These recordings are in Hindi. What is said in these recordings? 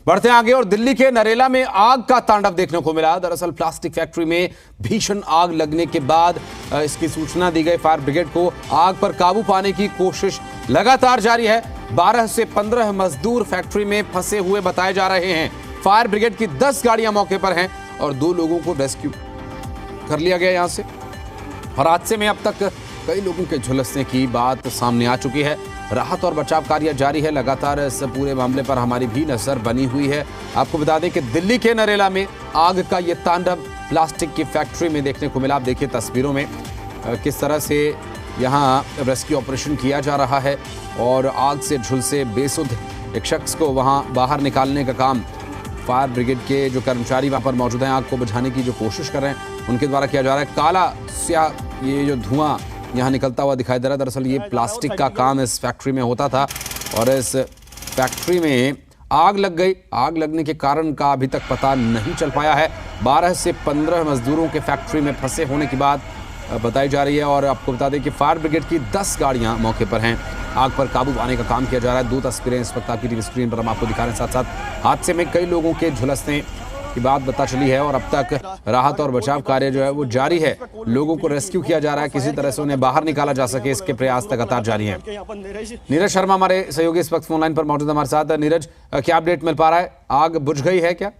बढ़ते आगे और दिल्ली के नरेला में आग का तांडव देखने को मिला। दरअसल प्लास्टिक फैक्ट्री में भीषण आग लगने के बाद इसकी सूचना दी गई फायर ब्रिगेड को। आग पर काबू पाने की कोशिश लगातार जारी है। 12 से 15 मजदूर फैक्ट्री में फंसे हुए बताए जा रहे हैं। फायर ब्रिगेड की 10 गाड़ियां मौके पर हैं और 2 लोगों को रेस्क्यू कर लिया गया यहां से। और हादसे में अब तक कई लोगों के झुलसने की बात सामने आ चुकी है। राहत और बचाव कार्य जारी है। लगातार इस पूरे मामले पर हमारी भी नजर बनी हुई है। आपको बता दें कि दिल्ली के नरेला में आग का ये तांडव प्लास्टिक की फैक्ट्री में देखने को मिला। आप देखिए तस्वीरों में किस तरह से यहाँ रेस्क्यू ऑपरेशन किया जा रहा है और आग से झुलसे बेसुध एक शख्स को वहाँ बाहर निकालने का काम फायर ब्रिगेड के जो कर्मचारी वहाँ पर मौजूद हैं, आग को बुझाने की जो कोशिश कर रहे हैं, उनके द्वारा किया जा रहा है। काला स्याह ये जो धुआं यहाँ निकलता हुआ दिखाई दे रहा है। दरअसल ये प्लास्टिक का काम इस फैक्ट्री में होता था और इस फैक्ट्री में आग लग गई। आग लगने के कारण का अभी तक पता नहीं चल पाया है। 12 से 15 मजदूरों के फैक्ट्री में फंसे होने की बात बताई जा रही है। और आपको बता दें कि फायर ब्रिगेड की 10 गाड़ियां मौके पर हैं। आग पर काबू पाने का काम किया जा रहा है। 2 तस्वीरें इस वक्त आपकी टीवी स्क्रीन पर हम आपको दिखा रहे हैं। साथ साथ हादसे में कई लोगों के झुलसने की बात पता चली है और अब तक राहत और बचाव कार्य जो है वो जारी है। लोगों को रेस्क्यू किया जा रहा है, किसी तरह से उन्हें बाहर निकाला जा सके, इसके प्रयास लगातार जारी हैं। नीरज शर्मा हमारे सहयोगी इस वक्त फोनलाइन पर मौजूद हमारे साथ। नीरज, क्या अपडेट मिल पा रहा है? आग बुझ गई है क्या?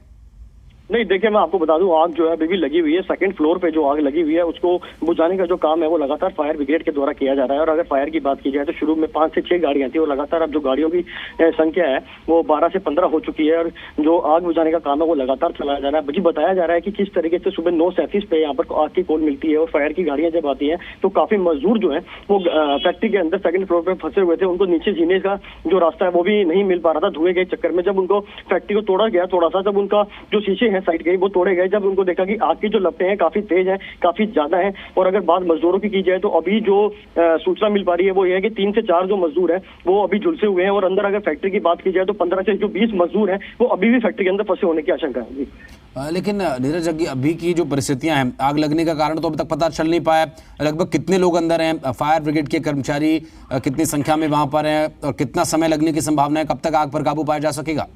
नहीं, देखिए मैं आपको बता दूं, आग जो है अभी भी लगी हुई है। सेकंड फ्लोर पे जो आग लगी हुई है उसको बुझाने का जो काम है वो लगातार फायर ब्रिगेड के द्वारा किया जा रहा है। और अगर फायर की बात की जाए तो शुरू में 5 से 6 गाड़ियां थी और लगातार अब जो गाड़ियों की संख्या है वो 12 से 15 हो चुकी है। और जो आग बुझाने का काम है वो लगातार चलाया जा रहा है। मुझे बताया जा रहा है कि किस तरीके से सुबह 9:37 पे यहाँ पर आग की कॉल मिलती है और फायर की गाड़ियां जब आती है तो काफी मजदूर जो है वो फैक्ट्री के अंदर सेकंड फ्लोर पे फंसे हुए थे। उनको नीचे जीने का जो रास्ता है वो भी नहीं मिल पा रहा था धुएं के चक्कर में। जब उनको फैक्ट्री को तोड़ा गया थोड़ा सा, जब उनका जो शीशे हैं साइड के वो तोड़े गए, जब उनको देखा कि आग की जो लपटें हैं काफी तेज हैं, काफी ज्यादा हैं। और अगर बात मजदूरों की जाए तो अभी जो सूचना मिल पा रही है वो ये है कि 3 से 4 जो मजदूर हैं वो अभी झुलसे हुए हैं। और अंदर अगर फैक्ट्री की बात की जाए तो 15 से जो 20 मजदूर हैं वो अभी भी फैक्ट्री के अंदर फंसे होने की आशंका है। लेकिन नीरज, अभी की जो परिस्थितियां हैं, आग लगने का कारण तो अभी तक पता चल नहीं पाया। लगभग कितने लोग अंदर हैं? फायर ब्रिगेड के कर्मचारी कितनी संख्या में वहां पर हैं और कितना समय लगने की संभावना है? कब तक आग पर काबू पाया जा सकेगा?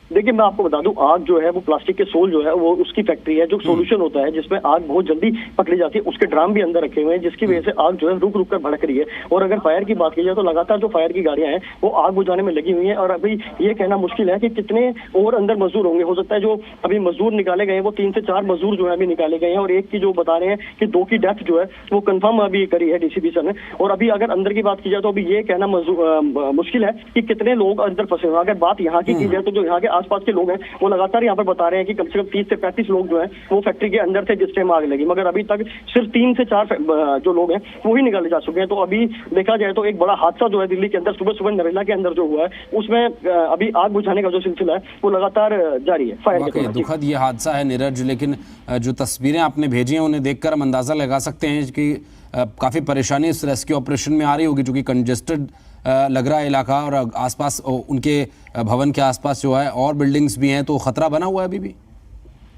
देखिए मैं आपको बता दूं, आग जो है वो प्लास्टिक के सोल जो है वो उसकी फैक्ट्री है जो सोल्यूशन होता है जिसमें आग बहुत जल्दी पकड़ी जाती है। उसके ड्राम भी अंदर रखे हुए हैं जिसकी वजह से आग जो है रुक रुक कर भड़क रही है। और अगर फायर की बात की जाए तो लगातार जो फायर की गाड़ियां हैं वो आग बुझाने में लगी हुई हैं। और अभी ये कहना मुश्किल है कि कितने और अंदर मजदूर होंगे। हो सकता है जो अभी मजदूर निकाले गए हैं वो 3 से 4 मजदूर जो है अभी निकाले गए हैं और एक की जो बता रहे हैं कि 2 की डेथ जो है वो कंफर्म अभी करी है डीसीपी सर ने। और अभी अगर अंदर की बात की जाए तो अभी ये कहना मुश्किल है कि कितने लोग अंदर फंसे हुए। अगर बात यहाँ की जाए तो जो यहाँ के आसपास के लोग हैं वो लगातार यहाँ पर बता रहे हैं कि कम से कम 30 से 35 लोग जो हैं वो फैक्ट्री के अंदर थे जिस टाइम आग लगी। मगर अभी तक सिर्फ 3 से 4 जो लोग हैं वो ही निकाले जा चुके हैं। तो अभी देखा जाए तो एक बड़ा हादसा जो है दिल्ली के अंदर सुबह सुबह नरेला के अंदर जो हुआ है उसमें अभी आग बुझाने का जो सिलसिला है वो लगातार जारी है। फायर के दुखद ये हादसा है नीरज, लेकिन जो तस्वीरें आपने भेजी हैं उन्हें देखकर हम अंदाजा लगा सकते हैं कि काफी परेशानी इस रेस्क्यू ऑपरेशन में आ रही होगी, जो कि कंजेस्टेड लग रहा है इलाका और आसपास उनके भवन के आसपास जो है और बिल्डिंग्स भी हैं, तो खतरा बना हुआ है अभी भी।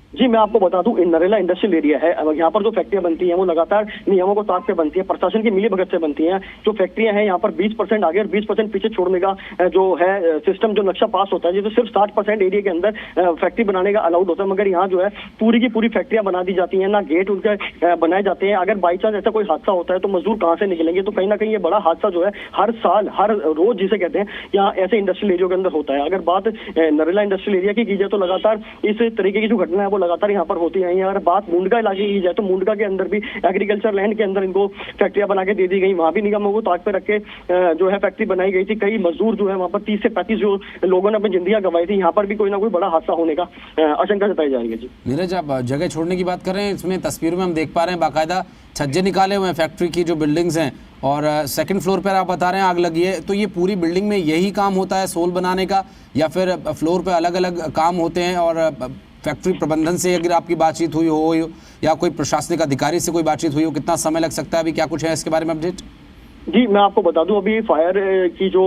जी मैं आपको बता दूं, नरेला इंडस्ट्रियल एरिया है। यहाँ पर जो फैक्ट्रियां बनती हैं वो लगातार नियमों को ताक पे बनती है, प्रशासन की मिलीभगत से बनती हैं। जो फैक्ट्रियां हैं यहाँ पर 20% आगे और 20% पीछे छोड़ने का जो है सिस्टम, जो नक्शा पास होता है, जिससे सिर्फ 60% एरिया के अंदर फैक्ट्री बनाने का अलाउड होता है। मगर यहाँ जो है पूरी की पूरी फैक्ट्रियां बना दी जाती है, ना गेट उनके बनाए जाते हैं। अगर बाई चांस ऐसा कोई हादसा होता है तो मजदूर कहाँ से निकलेंगे? तो कहीं ना कहीं ये बड़ा हादसा जो है हर साल हर रोज जिसे कहते हैं यहाँ ऐसे इंडस्ट्रियल एरिया के अंदर होता है। अगर बात नरेला इंडस्ट्रियल एरिया की जाए तो लगातार इस तरीके की जो घटना है वो लगातार यहाँ पर होती है। अगर बात मुंडका इलाके की जाए तो मुंडका के अंदर भी एग्रीकल्चर लैंड के अंदर इनको फैक्ट्रियां बना के दे दी गई। वहां भी निगमों को ताक पे रख के जो है फैक्ट्री बनाई गई थी। कई मजदूर जो है वहां पर 30 से 35 जो लोगों ने अपनी जिंदगियां गंवाई थी। यहाँ पर भी कोई ना कोई बड़ा हादसा होने का आशंका जताई जा रही है। जी नीरज, आप जगह छोड़ने की बात कर रहे हैं, इसमें तस्वीरों में हम देख पा रहे हैं बाकायदा छज्जे निकाले हुए हैं फैक्ट्री की जो बिल्डिंग्स हैं और सेकंड फ्लोर पर आप बता रहे हैं आग लगी है। तो ये पूरी बिल्डिंग में यही काम होता है सोल बनाने का, या फिर फ्लोर पे अलग अलग काम होते हैं? और फैक्ट्री प्रबंधन से अगर आपकी बातचीत हुई हो या कोई प्रशासनिक अधिकारी से कोई बातचीत हुई हो, कितना समय लग सकता है? अभी क्या कुछ है इसके बारे में अपडेट? जी, मैं आपको बता दूं, अभी फायर की जो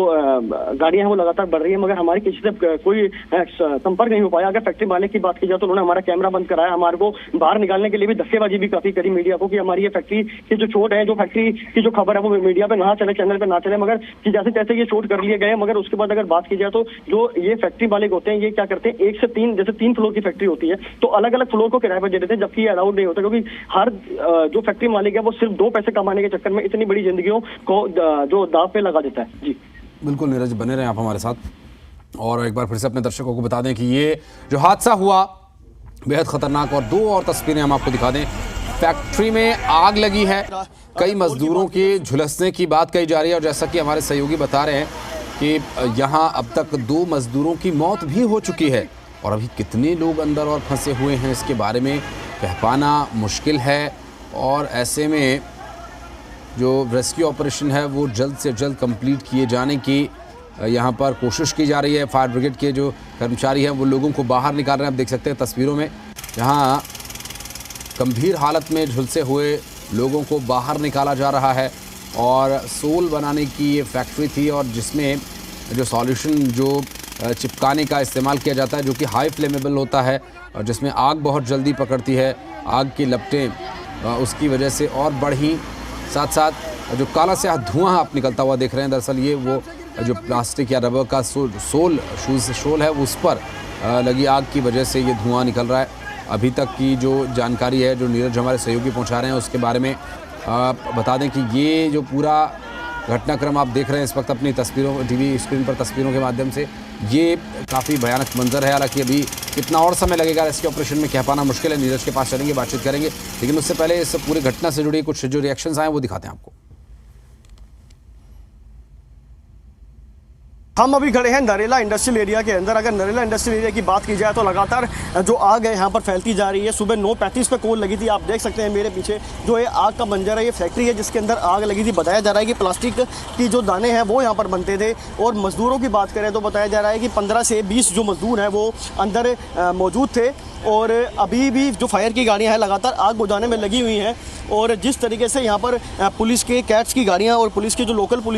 गाड़ियां हैं वो लगातार बढ़ रही है, मगर हमारे किसी से कोई संपर्क नहीं हो पाया। अगर फैक्ट्री मालिक की बात की जाए तो उन्होंने हमारा कैमरा बंद कराया, हमारे को बाहर निकालने के लिए भी धक्केबाजी भी काफी करी मीडिया को कि हमारी ये फैक्ट्री की जो चोट है, जो फैक्ट्री की जो खबर है वो मीडिया पे ना चले, चैनल पे ना चले, मगर कि जैसे तैसे ये चोट कर लिए गए। मगर उसके बाद अगर बात की जाए तो जो ये फैक्ट्री मालिक होते हैं, ये क्या करते हैं, 1 से 3, जैसे 3 फ्लोर की फैक्ट्री होती है तो अलग अलग फ्लोर को किराए पर दे देते हैं, जबकि ये अलाउड नहीं होता, क्योंकि हर जो फैक्ट्री मालिक है वो सिर्फ 2 पैसे कमाने के चक्कर में इतनी बड़ी जिंदगियों को जो दाव पे लगा देता है। जी बिल्कुल नीरज, बने रहे आप हमारे साथ। और एक बार फिर से अपने दर्शकों को बता दें कि ये जो हादसा हुआ बेहद खतरनाक, और 2 और तस्वीरें हम आपको दिखा दें। फैक्ट्री में आग लगी है, कई मजदूरों के झुलसने की बात कही जा रही है, और जैसा कि हमारे सहयोगी बता रहे हैं कि यहाँ अब तक 2 मजदूरों की मौत भी हो चुकी है, और अभी कितने लोग अंदर और फंसे हुए हैं इसके बारे में कह पाना मुश्किल है। और ऐसे में जो रेस्क्यू ऑपरेशन है वो जल्द से जल्द कंप्लीट किए जाने की यहाँ पर कोशिश की जा रही है। फायर ब्रिगेड के जो कर्मचारी हैं वो लोगों को बाहर निकाल रहे हैं। आप देख सकते हैं तस्वीरों में, जहाँ गंभीर हालत में झुलसे हुए लोगों को बाहर निकाला जा रहा है। और सोल बनाने की ये फैक्ट्री थी, और जिसमें जो सॉल्यूशन जो चिपकाने का इस्तेमाल किया जाता है, जो कि हाई फ्लेमेबल होता है, और जिसमें आग बहुत जल्दी पकड़ती है। आग की लपटें उसकी वजह से और बढ़ी, साथ साथ जो काला स्याह धुआं आप निकलता हुआ देख रहे हैं, दरअसल ये वो जो प्लास्टिक या रबर का शोल है उस पर लगी आग की वजह से ये धुआं निकल रहा है। अभी तक की जो जानकारी है, जो नीरज हमारे सहयोगी पहुंचा रहे हैं, उसके बारे में बता दें कि ये जो पूरा घटनाक्रम आप देख रहे हैं इस वक्त अपनी तस्वीरों, टीवी स्क्रीन पर तस्वीरों के माध्यम से, ये काफ़ी भयानक मंजर है। हालांकि अभी कितना और समय लगेगा रेस्क्यू ऑपरेशन में कह पाना मुश्किल है। नीरज के पास चलेंगे, बातचीत करेंगे, लेकिन उससे पहले इस पूरी घटना से जुड़ी कुछ जो रिएक्शंस आए वो दिखाते हैं आपको। हम अभी खड़े हैं नरेला इंडस्ट्रियल एरिया के अंदर। अगर नरेला इंडस्ट्रियल एरिया की बात की जाए तो लगातार जो आग है यहाँ पर फैलती जा रही है। सुबह 9:35 पे कॉल लगी थी, आप देख सकते हैं मेरे पीछे जो ये आग का मंजर है। ये फैक्ट्री है जिसके अंदर आग लगी थी। बताया जा रहा है कि प्लास्टिक की जो दाने हैं वो यहाँ पर बनते थे। और मजदूरों की बात करें तो बताया जा रहा है कि 15 से 20 जो मजदूर हैं वो अंदर मौजूद थे। और अभी भी जो फायर की गाड़ियाँ हैं लगातार आग बुझाने में लगी हुई हैं। और जिस तरीके से यहाँ पर पुलिस के कैट्स की गाड़ियाँ और पुलिस की जो लोकल पुलिस